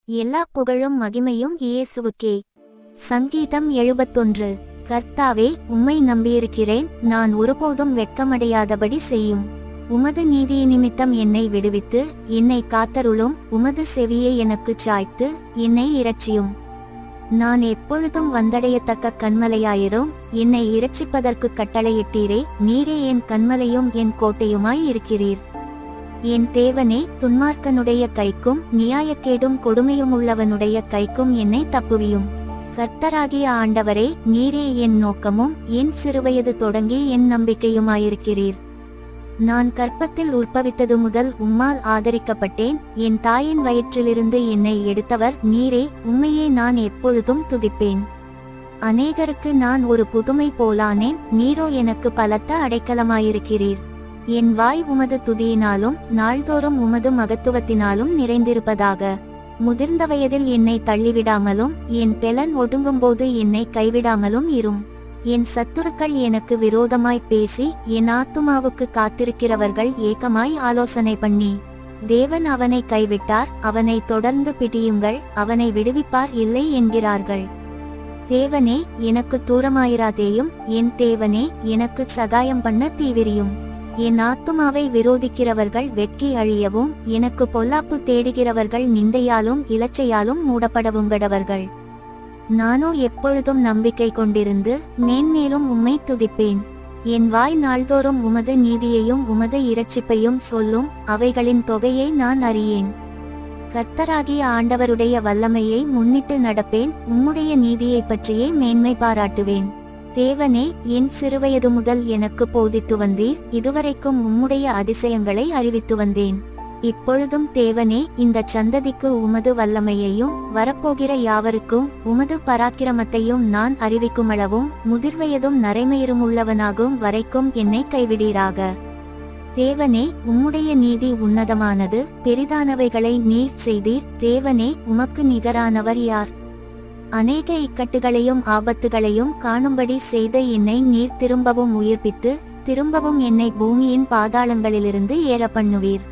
எல்லா புகழும் மகிமையும் இயேசுவுக்கே. சங்கீதம் 71. கர்த்தாவே, உம்மை நம்பியிருக்கிறேன், நான் ஒருபோதும் வெட்கமடையாதபடி செய்யும். உமது நீதி நிமித்தம் என்னை விடுவித்து என்னை காத்தருளும். உமது செவியை எனக்குச் சாய்த்து என்னை இரட்சியும். நான் எப்பொழுதும் வந்தடையத்தக்க கன்மலையாயிரும். என்னை இரட்சிப்பதற்கு கட்டளையிட்டீரே. நீரே என் கன்மலையும் என் கோட்டையுமாய் இருக்கிறீர். என் தேவனே, துன்மார்க்கனுடைய கைக்கும் நியாயக்கேடும் கொடுமையுமுள்ளவனுடைய கைக்கும் என்னை தப்புவியும். கர்த்தராகிய ஆண்டவரே, நீரே என் நோக்கமும் என் சிறுவயது தொடங்கி என் நம்பிக்கையுமாயிருக்கிறீர். நான் கர்ப்பத்தில் உற்பவித்தது முதல் உம்மால் ஆதரிக்கப்பட்டேன். என் தாயின் வயிற்றிலிருந்து என்னை எடுத்தவர் நீரே. உம்மையே நான் எப்பொழுதும் துதிப்பேன். அநேகருக்கு நான் ஒரு புதுமை போலானேன். நீரோ எனக்கு பலத்த அடைக்கலமாயிருக்கிறீர். என் வாய் உமது துதியினாலும் நாள்தோறும் உமது மகத்துவத்தினாலும் நிறைந்திருப்பதாக. முதிர்ந்த வயதில் என்னை தள்ளிவிடாமலும் என் பெலன் ஒடுங்கும்போது என்னை கைவிடாமலும் இரும். என் சத்துருக்கள் எனக்கு விரோதமாய் பேசி என் ஆத்துமாவுக்கு காத்திருக்கிறவர்கள் ஏகமாய் ஆலோசனை பண்ணி, தேவன் அவனை கைவிட்டார், அவனை தொடர்ந்து பிடியுங்கள், அவனை விடுவிப்பார் இல்லை என்கிறார்கள். தேவனே, எனக்கு தூரமாயிராதேயும். என் தேவனே, எனக்கு சகாயம் பண்ண தீவிரியும். என் ஆத்துமாவை விரோதிக்கிறவர்கள் வெட்கி அழியவும், எனக்கு பொல்லாப்பு தேடுகிறவர்கள் நிந்தையாலும் இலச்சையாலும் மூடப்படவுங்கடவர்கள். நானோ எப்பொழுதும் நம்பிக்கை கொண்டிருந்து மேன்மேலும் உம்மை துதிப்பேன். என் வாய் நாள்தோறும் உமது நீதியையும் உமது இரட்சிப்பையும் சொல்லும். அவைகளின் தொகையை நான் அறியேன். கர்த்தராகிய ஆண்டவருடைய வல்லமையை முன்னிட்டு நடப்பேன். உம்முடைய நீதியை பற்றியே மேன்மை பாராட்டுவேன். தேவனே, என் சிறுவயது முதல் எனக்கு போதித்து வந்தீர். இதுவரைக்கும் உம்முடைய அதிசயங்களை அறிவித்து வந்தேன். இப்பொழுதும் தேவனே, இந்த சந்ததிக்கு உமது வல்லமையையும் வரப்போகிற யாவருக்கும் உமது பராக்கிரமத்தையும் நான் அறிவிக்குமளவும் முதிர்வயதும் நரைமயிருமுள்ளவனாகும் வரைக்கும் என்னை கைவிடீராக. தேவனே, உம்முடைய நீதி உன்னதமானது. பெரிதானவைகளை நீர் செய்தீர். தேவனே, உமக்கு நிகரானவர் யார்? அநேக இக்கட்டுகளையும் ஆபத்துகளையும் காணும்படி செய்த என்னை நீர் திரும்பவும் உயிர்ப்பித்து திரும்பவும் என்னை பூமியின் பாதாளங்களிலிருந்து ஏற பண்ணுவீர்.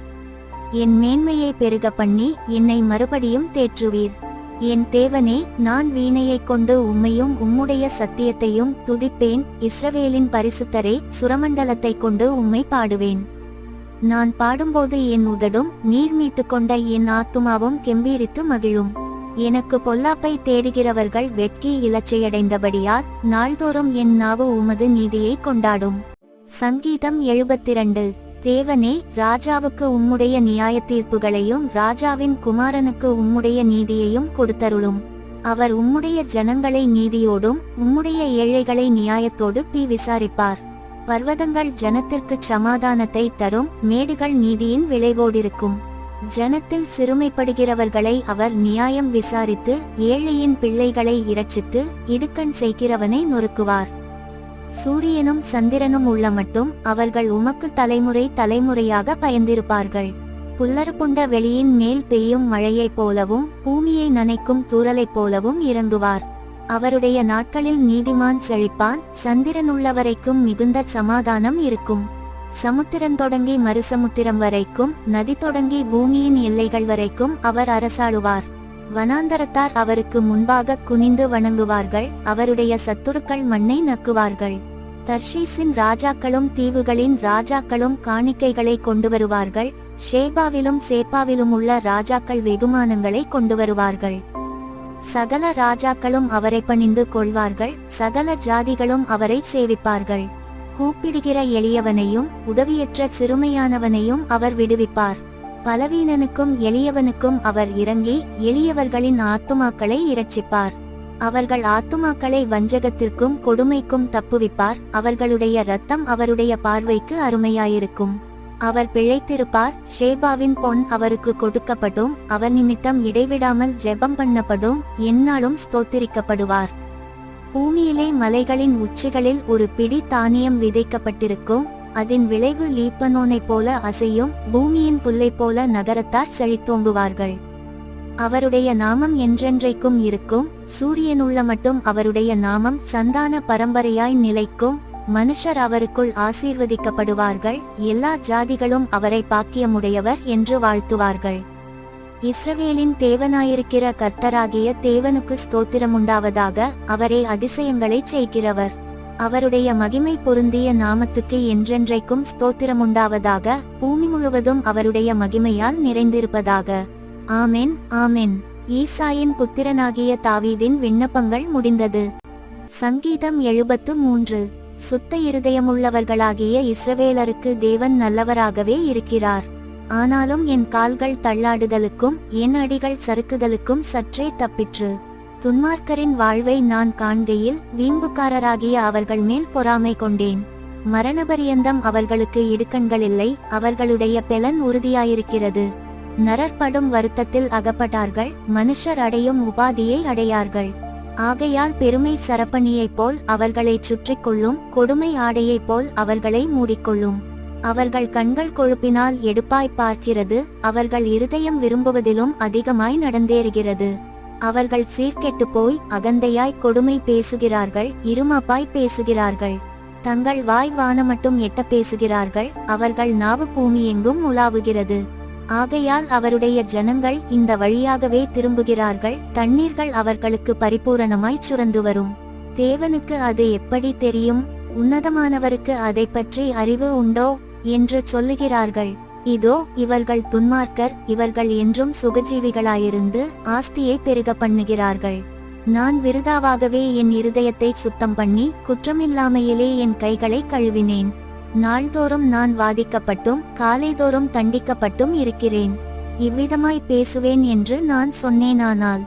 என் மேன்மையை பெருக பண்ணி என்னை மறுபடியும் தேற்றுவீர். என் தேவனே, நான் வீணையைக் கொண்டு உம்மையும் உம்முடைய சத்தியத்தையும் துதிப்பேன். இஸ்ரவேலின் பரிசுத்தரே, சுரமண்டலத்தை கொண்டு உம்மை பாடுவேன். நான் பாடும்போது என் உதடும் நீர் மீட்டுக்கொண்ட என் ஆத்துமாவும் கெம்பீரித்து மகிழும். எனக்கு பொல்லாப்பை தேடுகிறவர்கள் வெட்கி இலச்சையடைந்தபடியால் நாள்தோறும் என் நாவு உமது நீதியை கொண்டாடும். சங்கீதம் 72. தேவனே, ராஜாவுக்கு உம்முடைய நியாய தீர்ப்புகளையும் ராஜாவின் குமாரனுக்கு உம்முடைய நீதியையும் கொடுத்தருளும். அவர் உம்முடைய ஜனங்களை நீதியோடும் உம்முடைய ஏழைகளை நியாயத்தோடு விசாரிப்பார். பர்வதங்கள் ஜனத்திற்குச் சமாதானத்தை தரும். மேடுகள் நீதியின் விளைவோடிருக்கும். ஜனத்தில் சிறுமைப்படுகிறவர்களை அவர் நியாயம் விசாரித்து ஏழையின் பிள்ளைகளை இரட்சித்து இடுக்கண் செய்கிறவனை நொறுக்குவார். சூரியனும் சந்திரனும் உள்ள மட்டும் அவர்கள் உமக்கு தலைமுறை தலைமுறையாக பயந்திருப்பார்கள். புல்லறுப்புண்ட வெளியின் மேல் பெய்யும் மழையைப் போலவும் பூமியை நனைக்கும் தூறலைப் போலவும் இறங்குவார். அவருடைய நாட்களில் நீதிமான் செழிப்பான். சந்திரனுள்ளவரைக்கும் மிகுந்த சமாதானம் இருக்கும். சமுத்திரம் தொடங்கி மறுசமுத்திரம் வரைக்கும், நதி தொடங்கி பூமியின் எல்லைகள் வரைக்கும் அவர் அரசாளுவார். வனாந்தரத்தார் அவருக்கு முன்பாக குனிந்து வணங்குவார்கள். அவருடைய சத்துருக்கள் மண்ணை நக்குவார்கள். தர்ஷீஸின் ராஜாக்களும் தீவுகளின் ராஜாக்களும் காணிக்கைகளை கொண்டு வருவார்கள். ஷேபாவிலும் சேப்பாவிலும் உள்ள ராஜாக்கள் வெகுமானங்களை கொண்டு வருவார்கள். சகல ராஜாக்களும் அவரை பணிந்து கொள்வார்கள். சகல ஜாதிகளும் அவரை சேவிப்பார்கள். கூப்பிடுகிற எளியவனையும் உதவியற்ற சிறுமையானவனையும் அவர் விடுவிப்பார். பலவீனனுக்கும் எளியவனுக்கும் அவர் இறங்கி எளியவர்களின் ஆத்துமாக்களை இரட்சிப்பார். அவர்கள் ஆத்துமாக்களை வஞ்சகத்திற்கும் கொடுமைக்கும் தப்புவிப்பார். அவர்களுடைய இரத்தம் அவருடைய பார்வைக்கு அருமையாயிருக்கும். அவர் பிழைத்திருப்பார். ஷேபாவின் பொன் அவருக்கு கொடுக்கப்படும். அவர் நிமித்தம் இடைவிடாமல் ஜெபம் பண்ணப்படும். எந்நாளும் ஸ்தோத்திரிக்கப்படுவார். பூமியிலே மலைகளின் உச்சிகளில் ஒரு பிடி தானியம் விதைக்கப்பட்டிருக்கும். அதன் விளைவு லீபனோனைப் போல அசையும். பூமியின் புல்லைப் போல நகரத்தார் செழித்தோங்குவார்கள். அவருடைய நாமம் என்றென்றைக்கும் இருக்கும். சூரியனுள்ள மட்டும் அவருடைய நாமம் சந்தான பரம்பரையாய் நிலைக்கும். மனுஷர் அவருக்குள் ஆசீர்வதிக்கப்படுவார்கள். எல்லா ஜாதிகளும் அவரை பாக்கியமுடையவர் என்று வாழ்த்துவார்கள். இஸ்ரவேலின் தேவனாயிருக்கிற கர்த்தராகிய தேவனுக்கு ஸ்தோத்திரமுண்டாவதாக. அவரே அதிசயங்களைச் செய்கிறவர். அவருடைய மகிமை பொருந்திய நாமத்துக்கு என்றென்றைக்கும் ஸ்தோத்திரமுண்டாவதாக. பூமி முழுவதும் அவருடைய மகிமையால் நிறைந்திருப்பதாக. ஆமென், ஆமென். ஈசாயின் புத்திரனாகிய தாவீதின் விண்ணப்பங்கள் முடிந்தது. சங்கீதம் 73. சுத்த இருதயமுள்ளவர்களாகிய இஸ்ரவேலருக்கு தேவன் நல்லவராகவே இருக்கிறார். ஆனாலும் என் கால்கள் தள்ளாடுதலுக்கும் என் அடிகள் சறுக்குதலுக்கும் சற்றே தப்பிற்று. துன்மார்க்கரின் வாழ்வை நான் காண்கையில் வீம்புக்காரராகிய அவர்கள் மேல் பொறாமை கொண்டேன். மரணபரியந்தம் அவர்களுக்கு இடுக்கண்களில்லை, அவர்களுடைய பெலன் உறுதியாயிருக்கிறது. நரற்படும் வருத்தத்தில் அகப்பட்டார்கள், மனுஷர் அடையும் உபாதியை அடையார்கள். ஆகையால் பெருமை சரப்பணியைப் போல் அவர்களைச் சுற்றி கொள்ளும், கொடுமை ஆடையைப் போல் அவர்களை மூடிக்கொள்ளும். அவர்கள் கண்கள் கொழுப்பினால் எடுப்பாய் பார்க்கிறது, அவர்கள் இருதயம் விரும்புவதிலும் அதிகமாய் நடந்தேறுகிறது. அவர்கள் சீர்கெட்டு போய் அகந்தையாய் கொடுமை பேசுகிறார்கள், இருமாப்பாய் பேசுகிறார்கள். தங்கள் வாய் வானமட்டும் எட்ட பேசுகிறார்கள், அவர்கள் நாவு பூமி எங்கும் உலாவுகிறது. ஆகையால் அவருடைய ஜனங்கள் இந்த வழியாகவே திரும்புகிறார்கள், தண்ணீர்கள் அவர்களுக்கு பரிபூரணமாய் சுரந்து வரும். தேவனுக்கு அது எப்படி தெரியும்? உன்னதமானவருக்கு அதை பற்றி அறிவு உண்டோ என்று சொல்லுகிறார்கள். இதோ இவர்கள் துன்மார்க்கர், இவர்கள் என்றும் சுகஜீவிகளாயிருந்து ஆஸ்தியை பெருக பண்ணுகிறார்கள். நான் விருதாவாகவே என் இருதயத்தை சுத்தம் பண்ணி குற்றமில்லாமையிலே என் கைகளை கழுவினேன். நாள்தோறும் நான் வாதிக்கப்பட்டும் காலைதோறும் தண்டிக்கப்பட்டும் இருக்கிறேன். இவ்விதமாய் பேசுவேன் என்று நான் சொன்னேனானால்,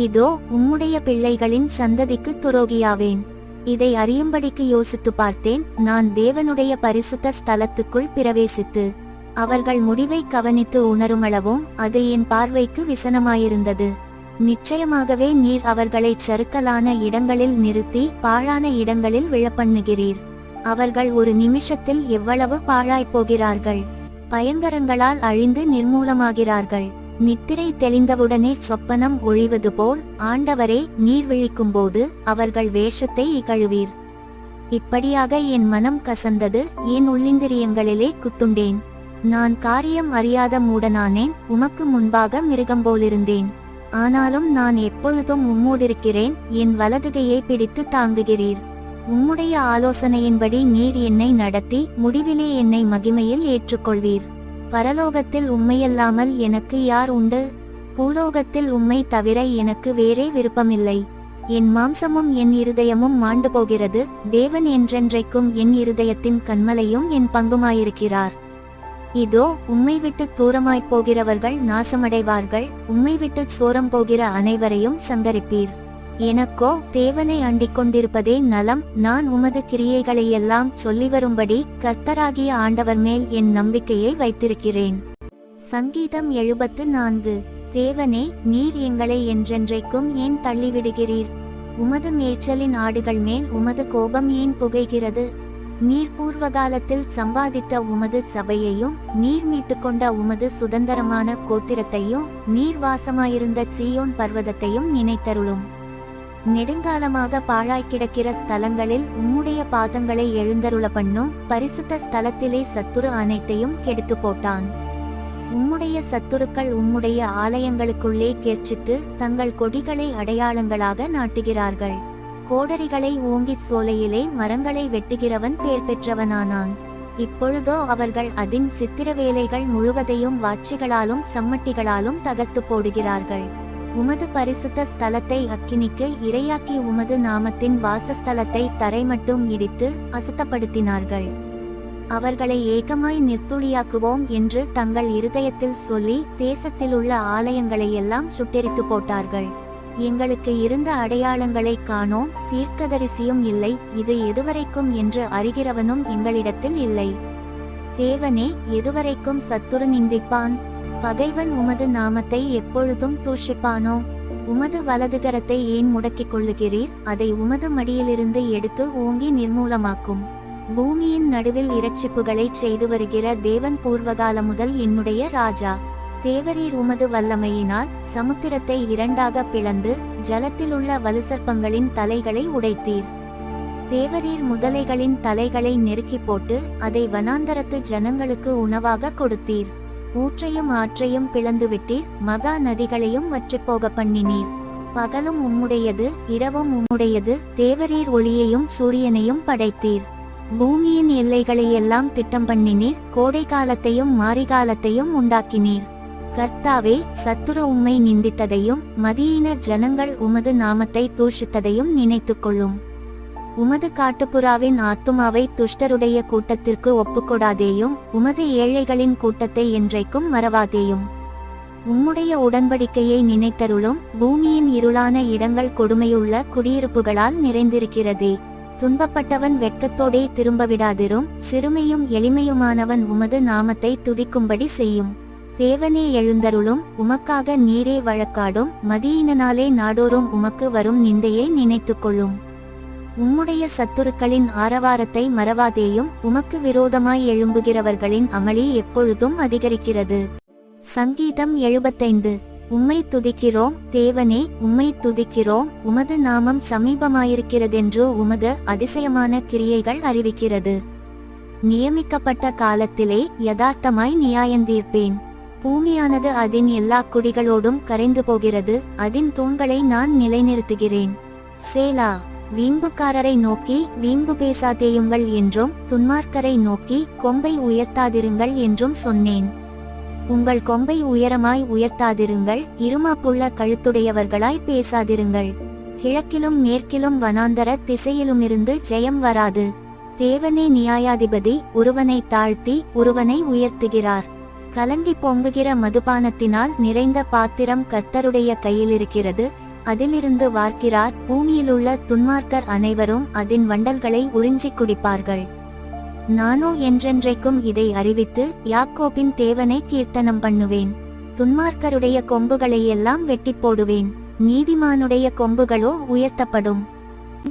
இதோ உம்முடைய பிள்ளைகளின் சந்ததிக்கு துரோகியாவேன். இதை அறியும்படிக்கு யோசித்து பார்த்தேன். நான் தேவனுடைய பரிசுத்த ஸ்தலத்துக்குள் பிரவேசித்து அவர்கள் முடிவை கவனித்து உணருமளவும் அது என் பார்வைக்கு விசனமாயிருந்தது. நிச்சயமாகவே நீர் அவர்களை சறுக்கலான இடங்களில் நிறுத்தி பாழான இடங்களில் விழப்பண்ணுகிறீர். அவர்கள் ஒரு நிமிஷத்தில் எவ்வளவு பாழாய்ப்போகிறார்கள்! பயங்கரங்களால் அழிந்து நிர்மூலமாகிறார்கள். நித்திரை தெளிந்தவுடனே சொப்பனம் ஒழிவது போல் ஆண்டவரே நீர் விழிக்கும்போது அவர்கள் வேஷத்தை இகழுவீர். இப்படியாக என் மனம் கசந்தது, என் உள்ளிந்திரியங்களிலே குத்துண்டேன். நான் காரியம் அறியாத மூடனானேன், உமக்கு முன்பாக மிருகம்போலிருந்தேன். ஆனாலும் நான் எப்பொழுதும் உம்மோடிருக்கிறேன், என் வலதுகையை பிடித்து தாங்குகிறீர். உம்முடைய ஆலோசனையின்படி நீர் என்னை நடத்தி முடிவிலே என்னை மகிமையில் ஏற்றுக்கொள்வீர். பரலோகத்தில் உம்மையல்லாமல் எனக்கு யார் உண்டு? பூலோகத்தில் உம்மை தவிர எனக்கு வேறே விருப்பமில்லை. என் மாம்சமும் என் இருதயமும் மாண்டு போகிறது, தேவன் என்றென்றைக்கும் என் இருதயத்தின் கன்மலையும் என் பங்குமாயிருக்கிறார். இதோ உம்மை விட்டு தூரமாய்ப் போகிறவர்கள் நாசமடைவார்கள், உம்மை விட்டு சோரம் போகிற அனைவரையும் சங்கரிப்பீர். எனக்கோ தேவனை அண்டிக் கொண்டிருப்பதே நலம். நான் உமது கிரியைகளையெல்லாம் சொல்லி வரும்படி கர்த்தராகிய ஆண்டவர் மேல் என் நம்பிக்கையை வைத்திருக்கிறேன். சங்கீதம் 74. தேவனே, நீர் எங்களை என்றென்றைக்கும் ஏன் தள்ளிவிடுகிறீர்? உமது மேய்ச்சலின் ஆடுகள் மேல் உமது கோபம் ஏன் புகைகிறது? நீர் பூர்வகாலத்தில் சம்பாதித்த உமது சபையையும் நீர் மீட்டுக்கொண்ட உமது சுதந்திரமான கோத்திரத்தையும் நீர் வாசமாயிருந்த சீயோன் பர்வதத்தையும் நினைத்தருளும். நெடுங்காலமாக பாழாய் கிடக்கிற ஸ்தலங்களில் உம்முடைய பாதங்களை எழுந்தருள பண்ணும். பரிசுத்த ஸ்தலத்திலே சத்துரு அனைத்தையும் கெடுத்து போட்டான். உம்முடைய சத்துருக்கள் உம்முடைய ஆலயங்களுக்குள்ளே கெர்ச்சித்து தங்கள் கொடிகளை அடையாளங்களாக நாட்டுகிறார்கள். கோடரிகளை ஓங்கிச் சோலையிலே மரங்களை வெட்டுகிறவன் பேர் பெற்றவனானான். இப்பொழுதோ அவர்கள் அதின் சித்திரவேலைகள் முழுவதையும் வாட்சிகளாலும் சம்மட்டிகளாலும் தகர்த்து போடுகிறார்கள். உமது பரிசுத்த ஸ்தலத்தை அக்கினிக்கு இரையாக்கி உமது நாமத்தின் வாசஸ்தலத்தை தரை மட்டும் இடித்து அசுத்தப்படுத்தினார்கள். அவர்களை ஏகமாய் நிர்த்துளியாக்குவோம் என்று தங்கள் இருதயத்தில் சொல்லி தேசத்திலுள்ள ஆலயங்களையெல்லாம் சுட்டெரித்து போட்டார்கள். எங்களுக்கு இருந்த அடையாளங்களை காணோம், தீர்க்கதரிசியும் இல்லை, இது எதுவரைக்கும் என்று அறிகிறவனும் எங்களிடத்தில் இல்லை. தேவனே, எதுவரைக்கும் சத்துரு நிந்திப்பான்? பகைவன் உமது நாமத்தை எப்பொழுதும் தூஷிப்பானோ? உமது வலதுகரத்தை ஏன் முடக்கிக் கொள்ளுகிறீர்? அதை உமது மடியிலிருந்து எடுத்து ஓங்கி நிர்மூலமாக்கும். பூமியின் நடுவில் இரட்சிப்புகளை செய்து வருகிற தேவன் பூர்வகால முதல் என்னுடைய ராஜா. தேவரீர் உமது வல்லமையினால் சமுத்திரத்தை இரண்டாக பிளந்து ஜலத்திலுள்ள வலுசர்ப்பங்களின் தலைகளை உடைத்தீர். தேவரீர் முதலைகளின் தலைகளை நெருக்கி போட்டு அதை வனாந்தரத்து ஜனங்களுக்கு உணவாக கொடுத்தீர். ஊற்றையும் ஆற்றையும் பிளந்துவிட்டீர், மகா நதிகளையும் வற்றிப்போக பண்ணினீர். பகலும் உம்முடையது, இரவும் உம்முடையது, தேவரீர் ஒளியையும் சூரியனையும் படைத்தீர். பூமியின் எல்லைகளையெல்லாம் திட்டம் பண்ணினீர், கோடை காலத்தையும் மாரிகாலத்தையும் உண்டாக்கினீர். கர்த்தாவே, சத்துரு உம்மை நிந்தித்ததையும் மதியினர் ஜனங்கள் உமது நாமத்தை தூஷித்ததையும் நினைத்துக்கொள்ளும். உமது காட்டுப்புறாவின் ஆத்துமாவை துஷ்டருடைய கூட்டத்திற்கு ஒப்புக்கொடாதேயும், உமது ஏழைகளின் கூட்டத்தை என்றைக்கும் மறவாதேயும். உம்முடைய உடன்படிக்கையை நினைத்தருளும். பூமியின் இருளான இடங்கள் கொடுமையுள்ள குடியிருப்புகளால் நிறைந்திருக்கிறதே. துன்பப்பட்டவன் வெட்கத்தோடே திரும்பவிடாதிரும், சிறுமையும் எளிமையுமானவன் உமது நாமத்தை துதிக்கும்படி செய்யும். தேவனே எழுந்தருளும், உமக்காக நீரே வழக்காடும், மதியினாலே நாடோறும் உமக்கு வரும் நிந்தையை நினைத்துக்கொள்ளும். உம்முடைய சத்துருக்களின் ஆரவாரத்தை மறவாதேயும், உமக்கு விரோதமாய் எழும்புகிறவர்களின் அமளி எப்பொழுதும் அதிகரிக்கிறது. சங்கீதம் 75. உம்மை துதிக்கிறோம் தேவனே, உம்மை துதிக்கிறோம், உமது நாமம் சமீபமாயிருக்கிறதென்று உமது அதிசயமான கிரியைகள் அறிவிக்கிறது. நியமிக்கப்பட்ட காலத்திலே யதார்த்தமாய் நியாயந்தீர்ப்பேன். பூமியானது அதன் எல்லா குடிகளோடும் கரைந்து போகிறது, அதன் தூண்களை நான் நிலைநிறுத்துகிறேன். சேலா. வீம்புக்காரரை நோக்கி வீம்பு பேசாதேயுங்கள் என்றும், துன்மார்க்கரை நோக்கி கொம்பை உயர்த்தாதிருங்கள் என்றும் சொன்னேன். உங்கள் கொம்பை உயரமாய் உயர்த்தாதிருங்கள், இருமாப்புள்ள கழுத்துடையவர்களாய் பேசாதிருங்கள். கிழக்கிலும் மேற்கிலும் வனாந்தர திசையிலுமிருந்து ஜெயம் வராது. தேவனே நியாயாதிபதி, ஒருவனை தாழ்த்தி ஒருவனை உயர்த்துகிறார். கலங்கி பொங்குகிற மதுபானத்தினால் நிறைந்த பாத்திரம் கர்த்தருடைய கையிலிருக்கிறது, அதிலிருந்து வார்க்கிறார். பூமியிலுள்ள துன்மார்க்கர் அனைவரும் அதன் வண்டல்களை உறிஞ்சிக் குடிப்பார்கள். நானோ என்றென்றைக்கும் இதை அறிவித்து யாக்கோபின் தேவனை கீர்த்தனம் பண்ணுவேன். துன்மார்க்கருடைய கொம்புகளையெல்லாம் வெட்டி போடுவேன், நீதிமானுடைய கொம்புகளோ உயர்த்தப்படும்.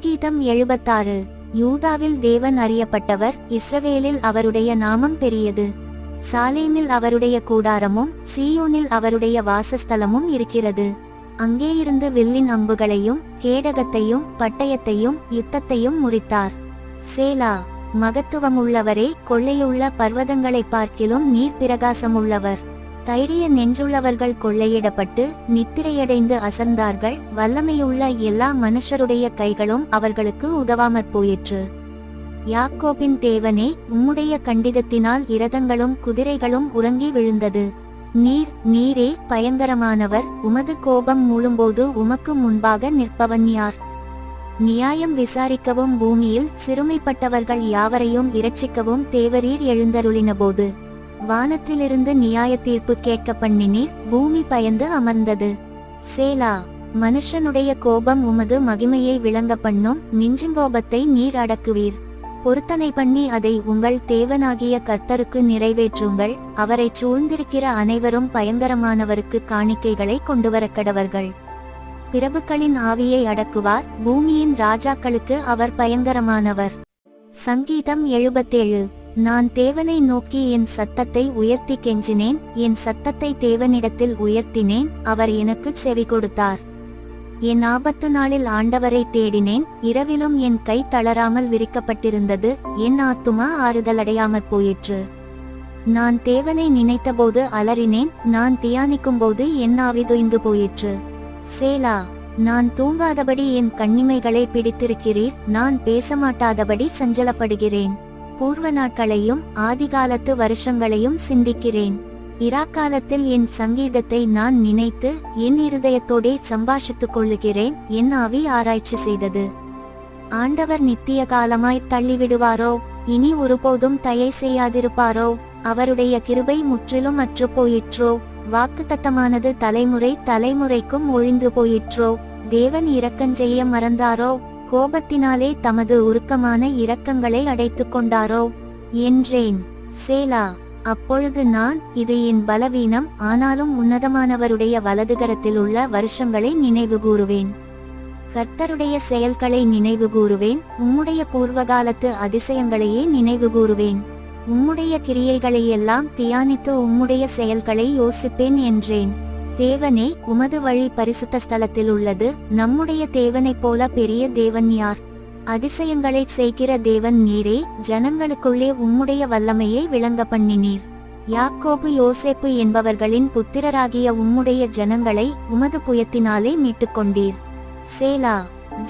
கீதம் 76. யூதாவில் தேவன் அறியப்பட்டவர், இஸ்ரவேலில் அவருடைய நாமம் பெரியது. சாலேமில் அவருடைய கூடாரமும் சீயோனில் அவருடைய வாசஸ்தலமும் இருக்கிறது. அங்கேயிருந்து வில்லின் அம்புகளையும் கேடகத்தையும் பட்டயத்தையும் யுத்தத்தையும் முறித்தார். சேலா. மகத்துவமுள்ளவரே, கொள்ளையுள்ள பர்வதங்களை பார்க்கிலும் நீர் பிரகாசமுள்ளவர். தைரிய நெஞ்சுள்ளவர்கள் கொள்ளையிடப்பட்டு நித்திரையடைந்து அசர்ந்தார்கள், வல்லமையுள்ள எல்லா மனுஷருடைய கைகளும் அவர்களுக்கு உதவாமற் போயிற்று. யாக்கோபின் தேவனே, உம்முடைய கண்டிதத்தினால் இரதங்களும் குதிரைகளும் உறங்கி விழுந்தது. நீரே பயங்கரமானவர், உமது கோபம் மூழும்போது உமக்கு முன்பாக நிற்பவன் யார்? நியாயம் விசாரிக்கவும் பூமியில் சிறுமைப்பட்டவர்கள் யாவரையும் இரட்சிக்கவும் தேவரீர் எழுந்தருளினபோது வானத்திலிருந்து நியாய தீர்ப்பு கேட்க பண்ணினீர், பூமி பயந்து அமர்ந்தது. சேலா. மனுஷனுடைய கோபம் உமது மகிமையை விளங்க பண்ணும், மிஞ்சுங்கோபத்தை நீர் அடக்குவீர். பொருத்தனை பண்ணி அதை உங்கள் தேவனாகிய கர்த்தருக்கு நிறைவேற்றுங்கள். அவரை சூழ்ந்திருக்கிற அனைவரும் பயங்கரமானவருக்கு காணிக்கைகளை கொண்டுவரக்கடவர்கள். பிரபுக்களின் ஆவியை அடக்குவார், பூமியின் ராஜாக்களுக்கு அவர் பயங்கரமானவர். சங்கீதம் 77. நான் தேவனை நோக்கி என் சத்தத்தை உயர்த்தி கெஞ்சினேன், என் சத்தத்தை தேவனிடத்தில் உயர்த்தினேன், அவர் எனக்கு செவி கொடுத்தார். என் ஆபத்து நாளில் ஆண்டவரை தேடினேன், இரவிலும் என் கை தளராமல் விரிக்கப்பட்டிருந்தது, என் ஆத்துமா ஆறுதலடையாமற் போயிற்று. நான் தேவனை நினைத்தபோது அலறினேன், நான் தியானிக்கும்போது என் ஆவி தொய்ந்து போயிற்று. சேலா. நான் தூங்காதபடி என் கண்ணிமைகளை பிடித்திருக்கிறீர், நான் பேசமாட்டாதபடி சஞ்சலப்படுகிறேன். பூர்வ நாட்களையும் ஆதிகாலத்து வருஷங்களையும் சிந்திக்கிறேன். இராக்காலத்தில் என் சங்கீதத்தை நான் நினைத்து என் இருதயத்தோடே சம்பாஷித்துக் கொள்ளுகிறேன், என் ஆவி ஆராய்ச்சி செய்தது. ஆண்டவர் நித்திய காலமாய் தள்ளிவிடுவாரோ? இனி ஒருபோதும் தயை செய்யாதிருப்பாரோ? அவருடைய கிருபை முற்றிலும் அற்று போயிற்றோ? வாக்குத்தத்தமானது தலைமுறை தலைமுறைக்கும் ஒழிந்து போயிற்றோ? தேவன் இரக்கஞ்செய்ய மறந்தாரோ? கோபத்தினாலே தமது உருக்கமான இரக்கங்களை அடைத்து கொண்டாரோ என்றேன். சேலா. அப்பொழுது நான், இது என் பலவீனம், ஆனாலும் உன்னதமானவருடைய வலதுகரத்தில் உள்ள வருஷங்களை நினைவுகூறுவேன். கர்த்தருடைய செயல்களை நினைவுகூறுவேன், உம்முடைய பூர்வகாலத்து அதிசயங்களையே நினைவுகூறுவேன். உம்முடைய கிரியைகளையெல்லாம் தியானித்து உம்முடைய செயல்களை யோசிப்பேன் என்றேன். தேவனே, உமது வழி பரிசுத்த ஸ்தலத்தில் உள்ளது, நம்முடைய தேவனைப் போல பெரிய தேவன் யார்? அதிசயங்களை செய்கிற தேவன் நீரே, ஜனங்களுக்குள்ளே உம்முடைய வல்லமையை விளங்க பண்ணினீர். யாக்கோபு யோசேப்பு என்பவர்களின் புத்திரராகிய உம்முடைய ஜனங்களை உமது புயத்தினாலே மீட்டுக்கொண்டீர். சேலா.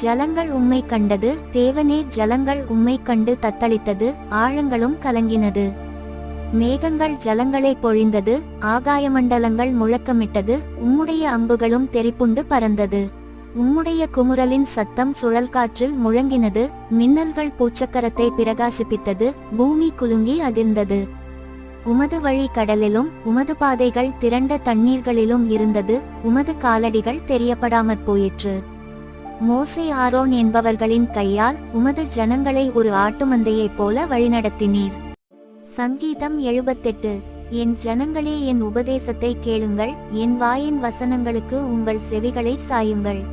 ஜலங்கள் உம்மை கண்டது, தேவனே, ஜலங்கள் உம்மை கண்டு தத்தளித்தது, ஆழங்களும் கலங்கினது. மேகங்கள் ஜலங்களை பொழிந்தது, ஆகாயமண்டலங்கள் முழக்கமிட்டது, உம்முடைய அம்புகளும் தெரிப்புண்டு பறந்தது. உம்முடைய குமுறலின் சத்தம் சுழல்காற்றில் முழங்கினது, மின்னல்கள் பூச்சக்கரத்தை பிரகாசிப்பித்தது, பூமி குலுங்கி அதிர்ந்தது. உமது வழி கடலிலும் உமது பாதைகள் திரண்ட தண்ணீர்களிலும் இருந்தது, உமது காலடிகள் தெரியப்படாமற் போயிற்று. மோசே, ஆரோன் என்பவர்களின் கையால் உமது ஜனங்களை ஒரு ஆட்டுமந்தையைப் போல வழிநடத்தினீர். சங்கீதம் 78. என் ஜனங்களே, என் உபதேசத்தை கேளுங்கள், என் வாயின் வசனங்களுக்கு உங்கள் செவிகளை சாயுங்கள்.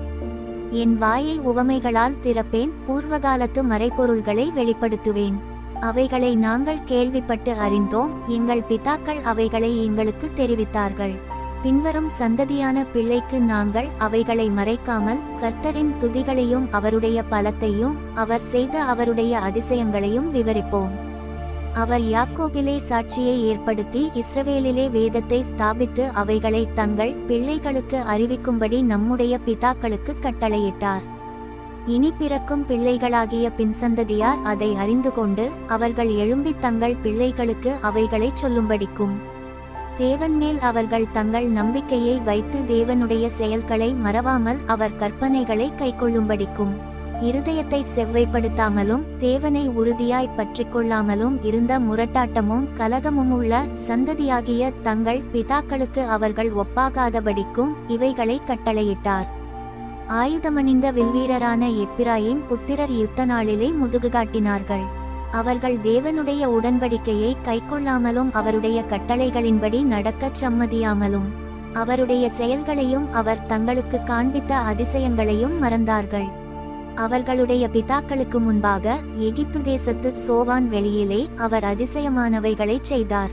என் வாயை உவமைகளால் திறப்பேன், பூர்வகாலத்து மறைபொருள்களை வெளிப்படுத்துவேன். அவைகளை நாங்கள் கேள்விப்பட்டு அறிந்தோம், எங்கள் பிதாக்கள் அவைகளை எங்களுக்கு தெரிவித்தார்கள். பின்வரும் சந்ததியான பிள்ளைக்கு நாங்கள் அவைகளை மறைக்காமல் கர்த்தரின் துதிகளையும் அவருடைய பலத்தையும் அவர் செய்த அவருடைய அதிசயங்களையும் விவரிப்போம். அவர் யாக்கோபிலே சாட்சியை ஏற்படுத்தி இஸ்ரவேலிலே வேதத்தை ஸ்தாபித்து அவைகளை தங்கள் பிள்ளைகளுக்கு அறிவிக்கும்படி நம்முடைய பிதாக்களுக்கு கட்டளையிட்டார். இனி பிறக்கும் பிள்ளைகளாகிய பின்சந்ததியார் அதை அறிந்து கொண்டு அவர்கள் எழும்பி தங்கள் பிள்ளைகளுக்கு அவைகளை சொல்லும்படிக்கும் தேவன் மேல் அவர்கள் தங்கள் நம்பிக்கையை வைத்து தேவனுடைய செயல்களை மறவாமல் அவர் கற்பனைகளை கைக்கொள்ளும்படிக்கும் இருதயத்தை செவ்வைப்படுத்தாமலும் தேவனை உறுதியாய் பற்றிக்கொள்ளாமலும் இருந்த முரட்டாட்டமும் கலகமுமுள்ள சந்ததியாகிய தங்கள் பிதாக்களுக்கு அவர்கள் ஒப்பாகாதபடிக்கும் இவைகளை கட்டளையிட்டார். ஆயுதமணிந்த வில்வீரரான எப்பிராயீம் புத்திரர் யுத்த நாளிலே முதுகு காட்டினார்கள். அவர்கள் தேவனுடைய உடன்படிக்கையை கைக்கொள்ளாமலும் அவருடைய கட்டளைகளின்படி நடக்கச் சம்மதியாமலும் அவருடைய செயல்களையும் அவர் தங்களுக்கு காண்பித்த அதிசயங்களையும் மறந்தார்கள். அவர்களுடைய பிதாக்களுக்கு முன்பாக எகிப்து தேசத்து சோவான் வெளியிலே அவர் அதிசயமானவைகளை செய்தார்.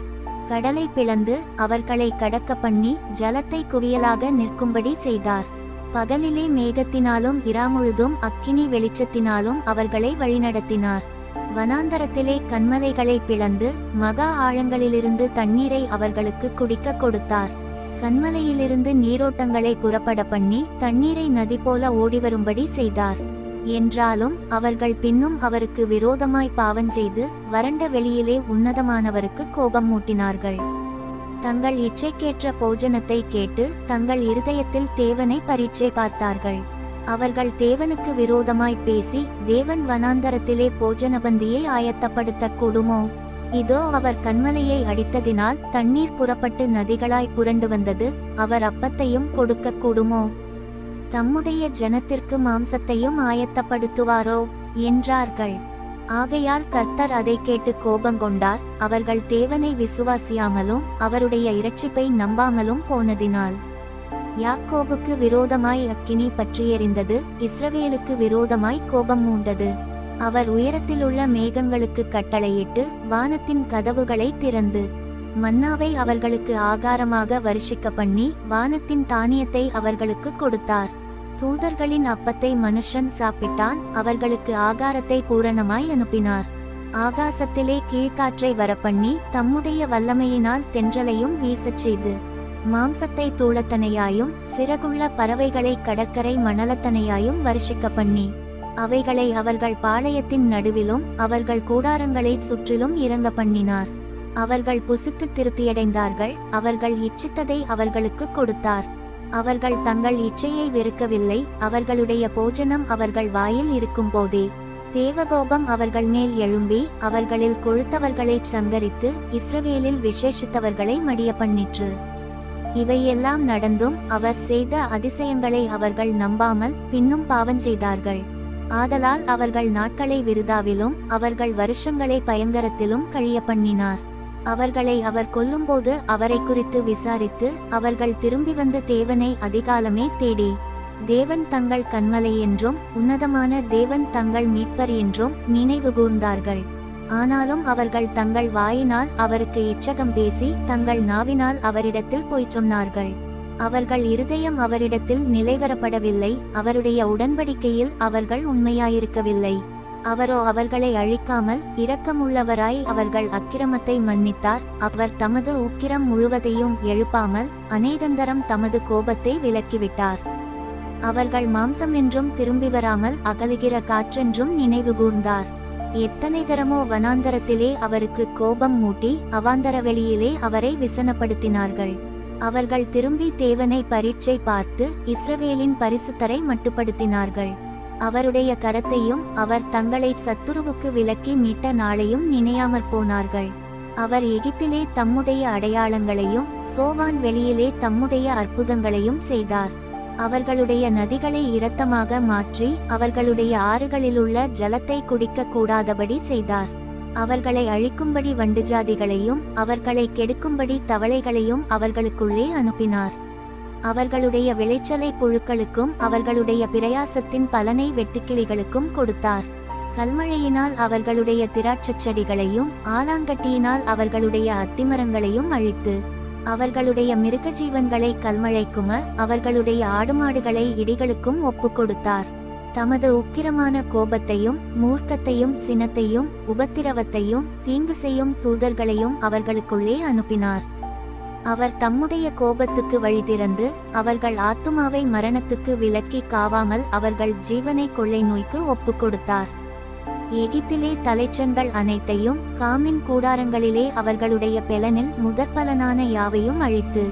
கடலை பிளந்து அவர்களை கடக்க பண்ணி ஜலத்தை குவியலாக நிற்கும்படி செய்தார். பகலிலே மேகத்தினாலும் இராமுழுதும் அக்கினி வெளிச்சத்தினாலும் அவர்களை வழிநடத்தினார். வனாந்தரத்திலே கன்மலைகளை பிளந்து மகா ஆழங்களிலிருந்து தண்ணீரை அவர்களுக்கு குடிக்க கொடுத்தார். கன்மலையிலிருந்து நீரோட்டங்களை புறப்பட பண்ணி தண்ணீரை நதி போல ஓடிவரும்படி செய்தார். என்றாலும் அவர்கள் பின்னும் அவருக்கு விரோதமாய் பாவஞ்செய்து வறண்ட வெளியிலே உன்னதமானவருக்கு கோபம் மூட்டினார்கள். தங்கள் இச்சைக்கேற்ற போஜனத்தை கேட்டு தங்கள் இருதயத்தில் தேவனை பரீட்சை பார்த்தார்கள். அவர்கள் தேவனுக்கு விரோதமாய் பேசி தேவன் வனாந்தரத்திலே போஜனபந்தியை ஆயத்தப்படுத்த கூடுமோ? இதோ அவர் கன்மலையை அடித்ததினால் தண்ணீர் புறப்பட்டு நதிகளாய் புரண்டு வந்தது, அவர் அப்பத்தையும் கொடுக்க கூடுமோ? தம்முடைய ஜனத்திற்கு மாம்சத்தையும் ஆயத்தப்படுத்துவாரோ என்றார்கள். ஆகையால் கர்த்தர் அதை கேட்டு கோபங்கொண்டார். அவர்கள் தேவனை விசுவாசியாமலும் அவருடைய இரட்சிப்பை நம்பாமலும் போனதினால் யாக்கோபுக்கு விரோதமாய் அக்கினி பற்றியெரிந்தது, இஸ்ரவேலுக்கு விரோதமாய் கோபம் மூண்டது. அவர் உயரத்திலுள்ள மேகங்களுக்கு கட்டளையிட்டு வானத்தின் கதவுகளை திறந்து மன்னாவை அவர்களுக்கு ஆகாரமாக வருஷிக்க பண்ணி வானத்தின் தானியத்தை அவர்களுக்கு கொடுத்தார். தூதர்களின் அப்பத்தை மனுஷன் சாப்பிட்டான், அவர்களுக்கு ஆகாரத்தை பூரணமாய் அனுப்பினார். ஆகாசத்திலே கீழ்காற்றை வரப்பண்ணி தம்முடைய வல்லமையினால் தென்றலையும் வீசச் செய்து மாம்சத்தை தூளத்தனையாயும் சிறகுள்ள பறவைகளை கடற்கரை மணலத்தனையாயும் வருஷிக்க பண்ணி அவைகளை அவர்கள் பாளையத்தின் நடுவிலும் அவர்கள் கூடாரங்களை சுற்றிலும் இறங்க பண்ணினார். அவர்கள் புசித்து திருப்தியடைந்தார்கள். அவர்கள் இச்சித்ததை அவர்களுக்கு கொடுத்தார். அவர்கள் தங்கள் இச்சையை வெறுக்கவில்லை. அவர்களுடைய போஜனம் அவர்கள் வாயில் இருக்கும்போதே தேவகோபம் அவர்கள் மேல் எழும்பி அவர்களில் கொழுத்தவர்களை சங்கரித்து இஸ்ரவேலில் விசேஷித்தவர்களை மடிய பண்ணிற்று. இவையெல்லாம் நடந்தும் அவர் செய்த அதிசயங்களை அவர்கள் நம்பாமல் பின்னும் பாவஞ்செய்தார்கள். ஆதலால் அவர்கள் நாட்களை விருதாவிலும் அவர்கள் வருஷங்களை பயங்கரத்திலும் கழிய பண்ணினார். அவர்களை அவர் கொல்லும்போது அவரை குறித்து விசாரித்து அவர்கள் திரும்பி வந்து தேவனை அதிகாலமே தேடி தேவன் தங்கள் கன்மலை என்றும் உன்னதமான தேவன் தங்கள் மீட்பர் என்றும் நினைவு கூர்ந்தார்கள். ஆனாலும் அவர்கள் தங்கள் வாயினால் அவருக்கு இச்சகம் பேசி தங்கள் நாவினால் அவரிடத்தில் பொய் சொன்னார்கள். அவர்கள் இருதயம் அவரிடத்தில் நிலைவரப்படவில்லை. அவருடைய உடன்படிக்கையில் அவர்கள் உண்மையாயிருக்கவில்லை. அவரோ அவர்களை அழிக்காமல் இரக்கமுள்ளவராய் அவர்கள் அக்கிரமத்தை மன்னித்தார். அவர் தமது உக்கிரம் முழுவதையும் எழுப்பாமல் அநேகந்தரம் தமது கோபத்தை விலக்கிவிட்டார். அவர்கள் மாம்சம் என்றும் திரும்பி வராமல் அகலுகிற காற்றென்றும் நினைவு கூர்ந்தார். எத்தனை தரமோ வனாந்தரத்திலே அவருக்கு கோபம் மூட்டி அவாந்தர வெளியிலே அவரை விசனப்படுத்தினார்கள். அவர்கள் திரும்பி தேவனை பரீட்சை பார்த்து இஸ்ரவேலின் பரிசுத்தரை மட்டுப்படுத்தினார்கள். அவருடைய கரத்தையும் அவர் தங்களை சத்துருவுக்கு விலக்கி மீட்ட நாளையும் நினையாமற் போனார்கள். அவர் எகிப்திலே தம்முடைய அடையாளங்களையும் சோவான் வெளியிலே தம்முடைய அற்புதங்களையும் செய்தார். அவர்களுடைய நதிகளை இரத்தமாக மாற்றி அவர்களுடைய ஆறுகளிலுள்ள ஜலத்தை குடிக்க கூடாதபடி செய்தார். அவர்களை அழிக்கும்படி வண்டுஜாதிகளையும் அவர்களை கெடுக்கும்படி தவளைகளையும் அவர்களுக்குள்ளே அனுப்பினார். அவர்களுடைய விளைச்சலை புழுக்களுக்கும் அவர்களுடைய பிரயாசத்தின் பலனை வெட்டுக்கிளிகளுக்கும் கொடுத்தார். கல்மழையினால் அவர்களுடைய திராட்சச் செடிகளையும் ஆலாங்கட்டியினால் அவர்களுடைய அத்திமரங்களையும் அழித்து அவர்களுடைய மிருக ஜீவன்களை கல்மழைக்கும அவர்களுடைய ஆடுமாடுகளை இடிகளுக்கும் ஒப்பு கொடுத்தார். தமது உக்கிரமான கோபத்தையும் மூர்க்கத்தையும் சினத்தையும் உபத்திரவத்தையும் தீங்கு செய்யும் தூதர்களையும் அவர்களுக்குள்ளே அனுப்பினார். அவர் தம்முடைய கோபத்துக்கு வழி திறந்து அவர்கள் ஆத்துமாவை மரணத்துக்கு விலக்கி காவாமல் அவர்கள் ஜீவனை கொள்ளை நோய்க்கு ஒப்பு கொடுத்தார். எகிப்திலே தலைச்சன்கள் அனைத்தையும் காமின் கூடாரங்களிலே அவர்களுடைய பெலனில் முதற்பலனான யாவையும் அழித்து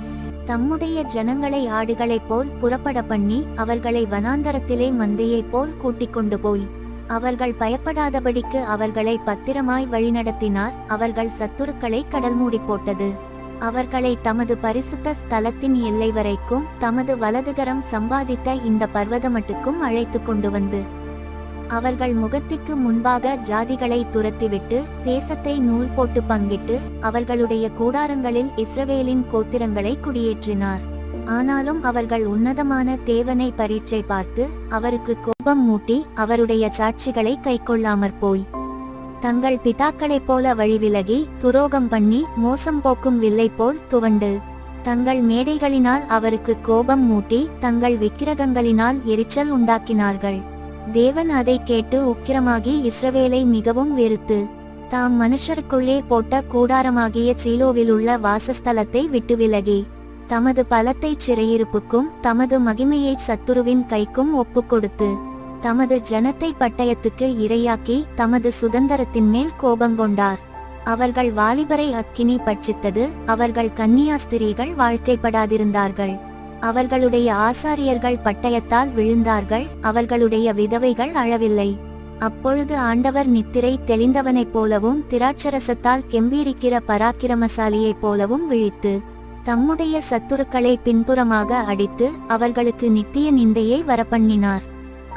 தம்முடைய ஜனங்களை ஆடுகளைப் போல் புறப்பட பண்ணி அவர்களை வனாந்தரத்திலே மந்தையைப் போல் கூட்டிக் கொண்டு போய் அவர்கள் பயப்படாதபடிக்கு அவர்களை பத்திரமாய் வழிநடத்தினார். அவர்கள் சத்துருக்களை கடல் மூடி போட்டது. அவர்களை தமது பரிசுத்த ஸ்தலத்தின் எல்லை வரைக்கும் தமது வலதுகரம் சம்பாதித்த இந்த பர்வதமட்டுக்கும் அழைத்து கொண்டு வந்து அவர்கள் முகத்திற்கு முன்பாக ஜாதிகளை துரத்திவிட்டு தேசத்தை நூல் போட்டு பங்கிட்டு அவர்களுடைய கூடாரங்களில் இஸ்ரவேலின் கோத்திரங்களை குடியேற்றினார். ஆனாலும் அவர்கள் உன்னதமான தேவனை பரீட்சை பார்த்து அவருக்கு கோபம் மூட்டி அவருடைய சாட்சிகளை கைக்கொள்ளாமற் போய் தங்கள் பிதாக்களைப் போல வழிவிலகி துரோகம் பண்ணி மோசம் போக்கும் வில்லை போல் துவண்டு தங்கள் மேடைகளினால் அவருக்கு கோபம் மூட்டி தங்கள் விக்கிரகங்களினால் எரிச்சல் உண்டாக்கினார்கள். தேவன் அதை கேட்டு உக்கிரமாகி இஸ்ரவேலை மிகவும் வெறுத்து தாம் மனுஷருக்குள்ளே போட்ட கூடாரமாகிய சீலோவிலுள்ள வாசஸ்தலத்தை விட்டு விலகி தமது பலத்தை சிறையிருப்புக்கும் தமது மகிமையை சத்துருவின் கைக்கும் ஒப்பு கொடுத்து தமது ஜனத்தை பட்டயத்துக்கு இரையாக்கி தமது சுதந்திரத்தின் மேல் கோபங்கொண்டார். அவர்கள் வாலிபரை அக்கினி பட்சித்தது. அவர்கள் கன்னியாஸ்திரீகள் வாழ்க்கைப்படாதிருந்தார்கள். அவர்களுடைய ஆசாரியர்கள் பட்டயத்தால் விழுந்தார்கள். அவர்களுடைய விதவைகள் அழவில்லை. அப்பொழுது ஆண்டவர் நித்திரை தெளிந்தவனைப் போலவும் திராட்சரசத்தால் கெம்பீரிக்கிற பராக்கிரமசாலியைப் போலவும் விழித்து தம்முடைய சத்துருக்களை பின்புறமாக அடித்து அவர்களுக்கு நித்திய நிந்தையை வரப்பண்ணினார்.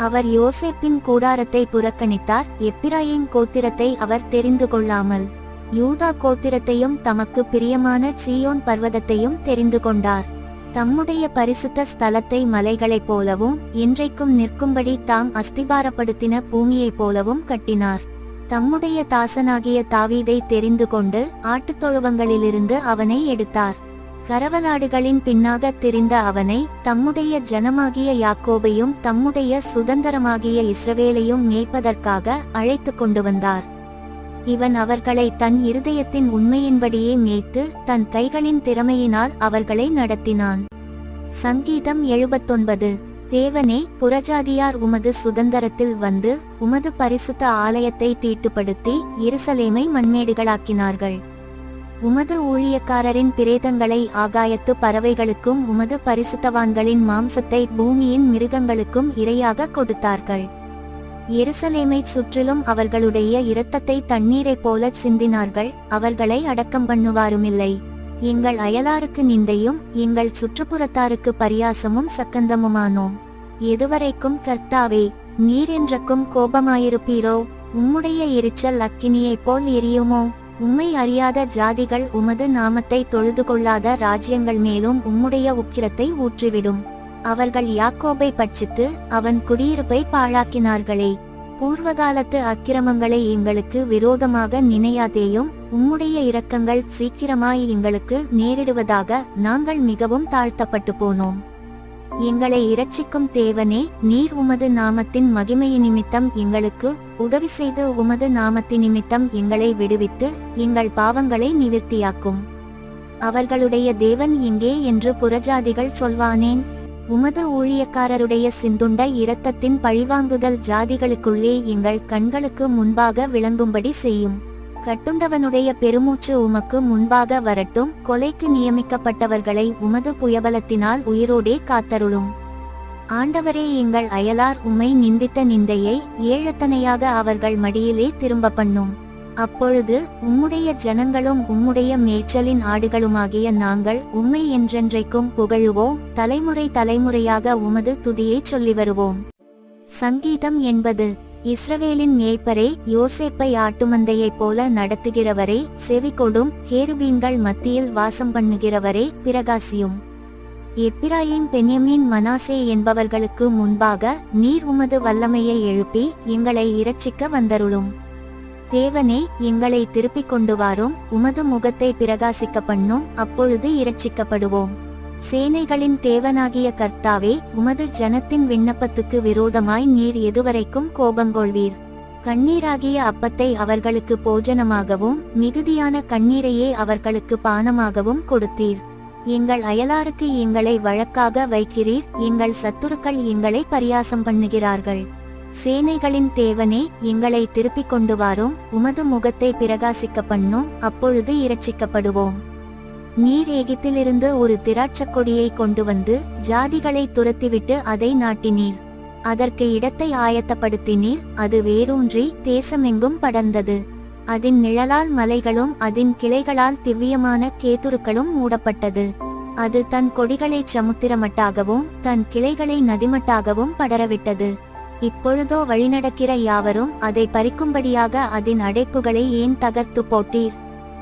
அவர் யோசேப்பின் கூடாரத்தை புறக்கணித்தார். எப்பிராயீம் கோத்திரத்தை அவர் தெரிந்து கொள்ளாமல் யூதா கோத்திரத்தையும் தமக்கு பிரியமான சீயோன் பர்வதத்தையும் தெரிந்து கொண்டார். தம்முடைய பரிசுத்த ஸ்தலத்தை மலைகளைப் போலவும் இன்றைக்கும் நிற்கும்படி தாம் அஸ்திபாரப்படுத்தின பூமியைப் போலவும் கட்டினார். தம்முடைய தாசனாகிய தாவீதை தெரிந்து கொண்டு ஆட்டுத்தொழுவங்களிலிருந்து அவனை எடுத்தார். கரவலாடுகளின் பின்னாக திரிந்த அவனை தம்முடைய ஜனமாகிய யாக்கோபையும் தம்முடைய சுதந்திரமாகிய இஸ்ரவேலையும் மேய்ப்பதற்காக அழைத்து கொண்டு வந்தார். இவன் அவர்களை தன் இருதயத்தின் உண்மையின்படியே மேய்த்து தன் கைகளின் திறமையினால் அவர்களை நடத்தினான். சங்கீதம் 79. தேவனே, புறஜாதியார் உமது சுதந்திரத்தில் வந்து உமது பரிசுத்த ஆலயத்தை தீட்டுப்படுத்தி எருசலேமை மண்மேடுகளாக்கினார்கள். உமது ஊழியக்காரரின் பிரேதங்களை ஆகாயத்து பறவைகளுக்கும் உமது பரிசுத்தவான்களின் மாம்சத்தை பூமியின் மிருகங்களுக்கும் இரையாக கொடுத்தார்கள். எருசலேமை சுற்றிலும் அவர்களுடைய இரத்தத்தை தண்ணீரைப் போல சிந்தினார்கள். அவர்களை அடக்கம் பண்ணுவாருமில்லை. எங்கள் அயலாருக்கு நிந்தையும் எங்கள் சுற்றுப்புறத்தாருக்கு பரியாசமும் சக்கந்தமுமானோம். எதுவரைக்கும் கர்த்தாவே, நீர் என்றக்கும் கோபமாயிருப்பீரோ? உம்முடைய எரிச்சல் அக்கினியைப் போல் எரியுமோ? உம்மை அறியாத ஜாதிகள் உமது நாமத்தை தொழுது கொள்ளாத ராஜ்யங்கள் மேலும் உம்முடைய உக்கிரத்தை ஊற்றிவிடும். அவர்கள் யாக்கோபை பட்சித்து அவன் குடியிருப்பை பாழாக்கினார்களே. பூர்வகாலத்து அக்கிரமங்களை எங்களுக்கு விரோதமாக நினையாதேயும். உம்முடைய இரக்கங்கள் சீக்கிரமாய் எங்களுக்கு நேரிடுவதாக நாங்கள் மிகவும் தாழ்த்தப்பட்டு போனோம். எங்களை இரட்சிக்கும் தேவனே, நீர் உமது நாமத்தின் மகிமையின் நிமித்தம் எங்களுக்கு உதவி செய்து உமது நாமத்தின் நிமித்தம் எங்களை விடுவித்து எங்கள் பாவங்களை நிவிர்த்தியாக்கும். அவர்களுடைய தேவன் எங்கே என்று புறஜாதிகள் சொல்வானேன்? உமது ஊழியக்காரருடைய சிந்துண்ட இரத்தத்தின் பழிவாங்குதல் ஜாதிகளுக்குள்ளே எங்கள் கண்களுக்கு முன்பாக விளங்கும்படி செய்யும். கட்டுண்டவனுடைய பெருமூச்சு உமக்கு முன்பாக வரட்டும். கொலைக்கு நியமிக்கப்பட்டவர்களை உமது புயபலத்தினால் உயிரோடே காத்தருளும். ஆண்டவரே, எங்கள் அயலார் உம்மை நிந்தித்த நிந்தையை ஏழத்தனையாக அவர்கள் மடியிலே திரும்ப பண்ணும். அப்பொழுது உம்முடைய ஜனங்களும் உம்முடைய மேய்ச்சலின் ஆடுகளுமாகிய நாங்கள் உம்மை என்றென்றைக்கும் புகழுவோம். தலைமுறை தலைமுறையாக உமது துதியை சொல்லி வருவோம். சங்கீதம் 80. இஸ்ரவேலின் மேய்ப்பரே, யோசேப்பை ஆட்டுமந்தையைப் போல நடத்துகிறவரே, செவிகொடும். கேருபீன்கள் மத்தியில் வாசம் பண்ணுகிறவரே, பிரகாசியும். எப்பிராயீம், பென்யமீன், மனாசே என்பவர்களுக்கு முன்பாக நீர் உமது வல்லமையை எழுப்பி எங்களை இரட்சிக்க வந்தருளும். தேவனே, எங்களை திருப்பிக் கொண்டு வாரும். உமது முகத்தை பிரகாசிக்க பண்ணும். அப்பொழுது இரட்சிக்கப்படுவோம். சேனைகளின் தேவனாகிய கர்த்தாவே, உமது ஜனத்தின் விண்ணப்பத்துக்கு விரோதமாய் நீர் எதுவரைக்கும் கோபங்கொள்வீர்? கண்ணீராகிய அப்பத்தை அவர்களுக்கு போஜனமாகவும் மிகுதியான கண்ணீரையே அவர்களுக்கு பானமாகவும் கொடுத்தீர். எங்கள் அயலாருக்கு எங்களை வழக்காக வைக்கிறீர். எங்கள் சத்துருக்கள் எங்களை பரியாசம் பண்ணுகிறார்கள். சேனைகளின் தேவனே, எங்களை திருப்பிக் கொண்டு வாரும். உமது முகத்தை பிரகாசிக்க பண்ணும். அப்பொழுது இரட்சிக்கப்படுவோம். நீர் எகிப்திலிருந்து ஒரு திராட்சக் கொடியை கொண்டு வந்து ஜாதிகளை துரத்திவிட்டு அதை நாட்டினீர். அதற்கு இடத்தை ஆயத்தப்படுத்தினீர். அது வேரூன்றி தேசமெங்கும் படர்ந்தது. அதன் நிழலால் மலைகளும் அதன் கிளைகளால் திவ்யமான கேதுருக்களும் மூடப்பட்டது. அது தன் கொடிகளை சமுத்திரமட்டாகவும் தன் கிளைகளை நதிமட்டாகவும் படரவிட்டது. இப்பொழுதோ வழிநடக்கிற யாவரும் அதை பறிக்கும்படியாக அதன் அடைப்புகளை ஏன் தகர்த்து போட்டீர்?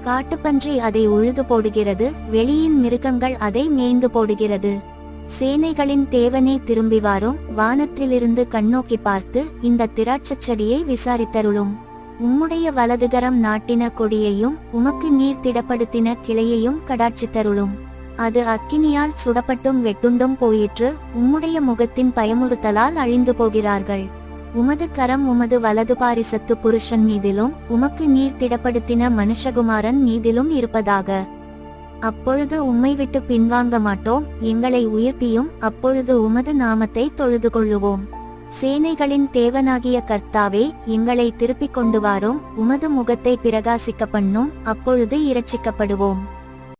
காட்டுப்பன்றி அதை உழுது போடுகிறது. வெளியின் மிருகங்கள் அதை மேய்ந்து போடுகிறது. சேனைகளின் தேவனே, திரும்பி வாரும். வானத்திலிருந்து கண்ணோக்கி பார்த்து இந்த திராட்சச் செடியை விசாரித்தருளும். உம்முடைய வலதுகரம் நாட்டின கொடியையும் உமக்கு நீர் திடப்படுத்தின கிளையையும் கடாட்சித்தருளும். அது அக்கினியால் சுடப்பட்டும் வெட்டுண்டும் போயிற்று. உம்முடைய முகத்தின் பயமுறுத்தலால் அழிந்து போகிறார்கள். உமது கரம் உமது வலது பாரிசத்து புருஷன் மீதிலும் உமக்கு நீர் திடப்படுத்தின மனுஷகுமாரன் மீதிலும் இருப்பதாக. அப்பொழுது உம்மை விட்டு பின்வாங்க மாட்டோம். எங்களை உயிர்ப்பியும். அப்பொழுது உமது நாமத்தை தொழுது கொள்ளுவோம். சேனைகளின் தேவனாகிய கர்த்தாவே, எங்களை திருப்பிக் கொண்டு வாரும். உமது முகத்தை பிரகாசிக்க பண்ணும். அப்பொழுது இரட்சிக்கப்படுவோம்.